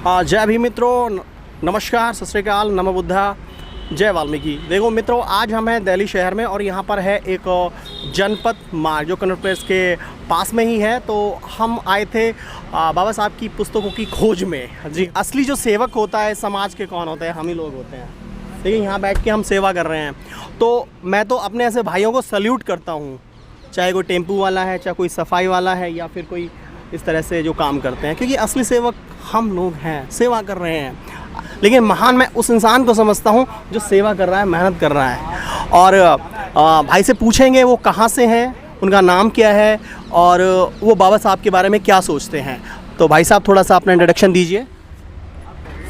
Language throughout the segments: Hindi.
जय भीम मित्रों, नमस्कार, सत श्री अकाल, नमो बुद्धा, जय वाल्मीकि। देखो मित्रों, आज हम हैं दिल्ली शहर में और यहाँ पर है एक जनपद मार्ग जो कन्नौज प्लेस के पास में ही है। तो हम आए थे बाबा साहब की पुस्तकों की खोज में। जी, असली जो सेवक होता है समाज के कौन होते हैं? हम ही लोग होते हैं। देखिए, यहाँ बैठ के हम सेवा कर रहे हैं। तो मैं तो अपने ऐसे भाइयों को सल्यूट करता हूँ, चाहे कोई टेम्पू वाला है, चाहे कोई सफाई वाला है, या फिर कोई इस तरह से जो काम करते हैं, क्योंकि असली सेवक हम लोग हैं, सेवा कर रहे हैं। लेकिन महान मैं उस इंसान को समझता हूँ जो सेवा कर रहा है, मेहनत कर रहा है। और भाई से पूछेंगे वो कहाँ से हैं, उनका नाम क्या है और वो बाबा साहब के बारे में क्या सोचते हैं। तो भाई साहब, थोड़ा सा अपना इंट्रोडक्शन दीजिए।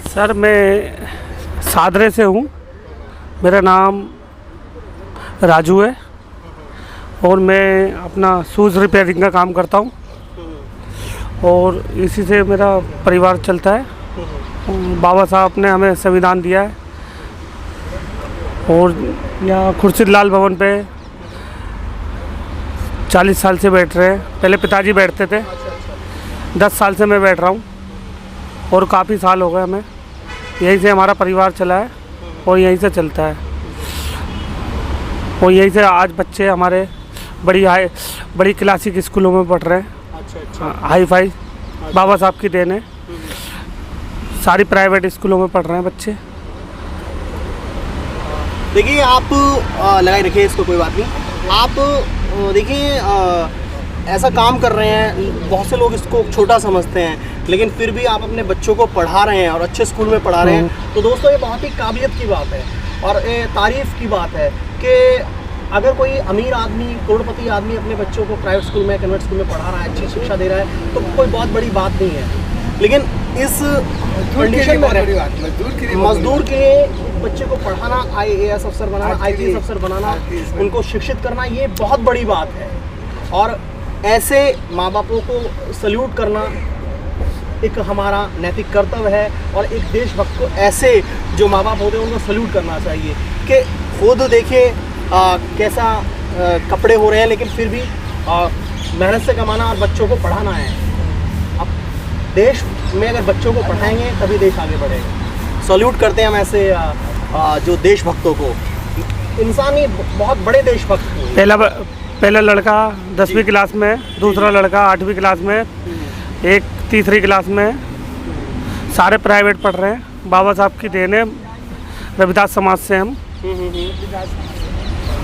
सर, मैं सादरे से हूँ। मेरा नाम राजू है और मैं अपना शूज़ रिपेयरिंग का काम करता हूँ और इसी से मेरा परिवार चलता है। बाबा साहब ने हमें संविधान दिया है और यहाँ खुर्शीद-लाल भवन पे 40 साल से बैठ रहे हैं। पहले पिताजी बैठते थे, 10 साल से मैं बैठ रहा हूँ और काफ़ी साल हो गए हमें। यहीं से हमारा परिवार चला है और यहीं से चलता है और यहीं से आज बच्चे हमारे बड़ी क्लासिक स्कूलों में पढ़ रहे हैं। हाई फाई बाबा साहब की देन है। सारी प्राइवेट स्कूलों में पढ़ रहे हैं बच्चे। देखिए, आप लगाए रखिए इसको, कोई बात नहीं। आप देखिए, ऐसा काम कर रहे हैं। बहुत से लोग इसको छोटा समझते हैं, लेकिन फिर भी आप अपने बच्चों को पढ़ा रहे हैं और अच्छे स्कूल में पढ़ा रहे हैं। तो दोस्तों, ये बहुत ही काबिलियत की बात है और तारीफ़ की बात है कि अगर कोई अमीर आदमी, करोड़पति आदमी अपने बच्चों को प्राइवेट स्कूल में, कन्वेंट स्कूल में पढ़ा रहा है, अच्छी शिक्षा दे रहा है, तो कोई बहुत बड़ी बात नहीं है। लेकिन इस कंडीशन में मजदूर के लिए बच्चे को पढ़ाना, IAS अफसर बनाना, IPS अफसर बनाना, उनको शिक्षित करना, ये बहुत बड़ी बात है। और ऐसे माँ बापों को सल्यूट करना एक हमारा नैतिक कर्तव्य है। और एक देशभक्त को ऐसे जो माँ बाप होते हैं उनको सल्यूट करना चाहिए कि खुद देखिए कैसा कपड़े हो रहे हैं, लेकिन फिर भी मेहनत से कमाना और बच्चों को पढ़ाना है। अब देश में अगर बच्चों को पढ़ाएंगे तभी देश आगे बढ़ेगा। सल्यूट करते हैं हम ऐसे जो देशभक्तों को। इंसान ही बहुत बड़े देशभक्त। पहला लड़का 10वीं क्लास में, दूसरा लड़का 8वीं क्लास में, एक तीसरी क्लास में। सारे प्राइवेट पढ़ रहे हैं। बाबा साहब की देन है। रविदास समाज से हम।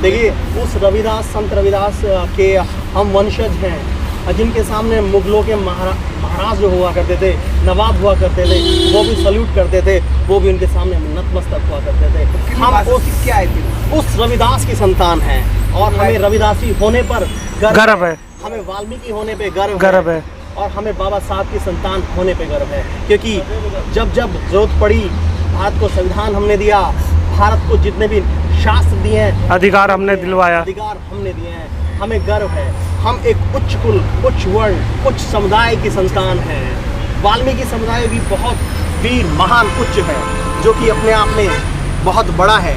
देखिए, उस रविदास, संत रविदास के हम वंशज हैं, जिनके सामने मुगलों के महाराज जो हुआ करते थे, नवाब हुआ करते थे, वो भी सल्यूट करते थे, वो भी उनके सामने नतमस्तक हुआ करते थे। हम उस रविदास की संतान हैं और हमें रविदासी होने पर गर्व है। हमें वाल्मीकि होने पे गर्व है और हमें बाबा साहब की संतान होने पे गर्व है। क्योंकि जब जब जरूरत पड़ी, भारत को संविधान हमने दिया, भारत को जितने भी शास्त्र दिए हैं, अधिकार हमने दिलवाया, अधिकार हमने दिए हैं। हमें गर्व है। हम एक उच्च कुल, उच्च वर्ण, उच्च समुदाय की संतान हैं। वाल्मीकि समुदाय भी बहुत वीर, महान, उच्च है, जो कि अपने आप में बहुत बड़ा है।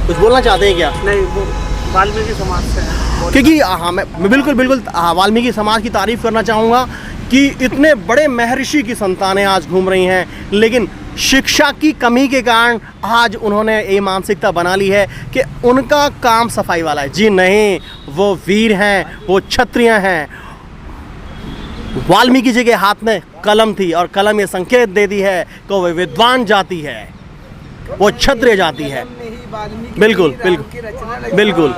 कुछ बोलना चाहते हैं क्या? नहीं, वो वाल्मीकि समाज से है। क्योंकि हाँ, मैं बिल्कुल वाल्मीकि समाज की तारीफ़ करना चाहूँगा कि इतने बड़े महर्षि की संतानें आज घूम रही हैं, लेकिन शिक्षा की कमी के कारण आज उन्होंने ये मानसिकता बना ली है कि उनका काम सफाई वाला है। जी नहीं, वो वीर हैं, वो क्षत्रिय हैं। वाल्मीकि जी के हाथ में कलम थी और कलम ये संकेत देती है कि वो विद्वान जाति है, वो क्षत्रिय जाति है। बिल्कुल।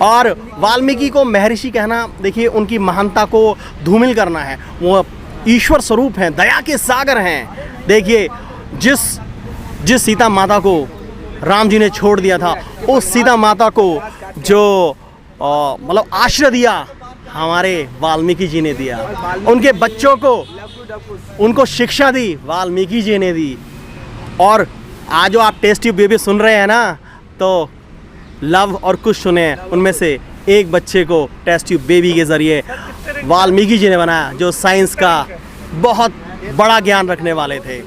और वाल्मीकि को महर्षि कहना, देखिए, उनकी महानता को धूमिल करना है। वो ईश्वर स्वरूप हैं, दया के सागर हैं। देखिए, जिस सीता माता को राम जी ने छोड़ दिया था, उस सीता माता को जो मतलब आश्रय दिया, हमारे वाल्मीकि जी ने दिया। उनके बच्चों को, उनको शिक्षा दी, वाल्मीकि जी ने दी। और आज जो आप टेस्ट ट्यूब बेबी सुन रहे हैं ना, तो लव और कुछ सुने, उनमें से एक बच्चे को टेस्ट ट्यूब बेबी के ज़रिए वाल्मीकि जी ने बनाया, जो साइंस का बहुत बड़ा ज्ञान रखने वाले थे।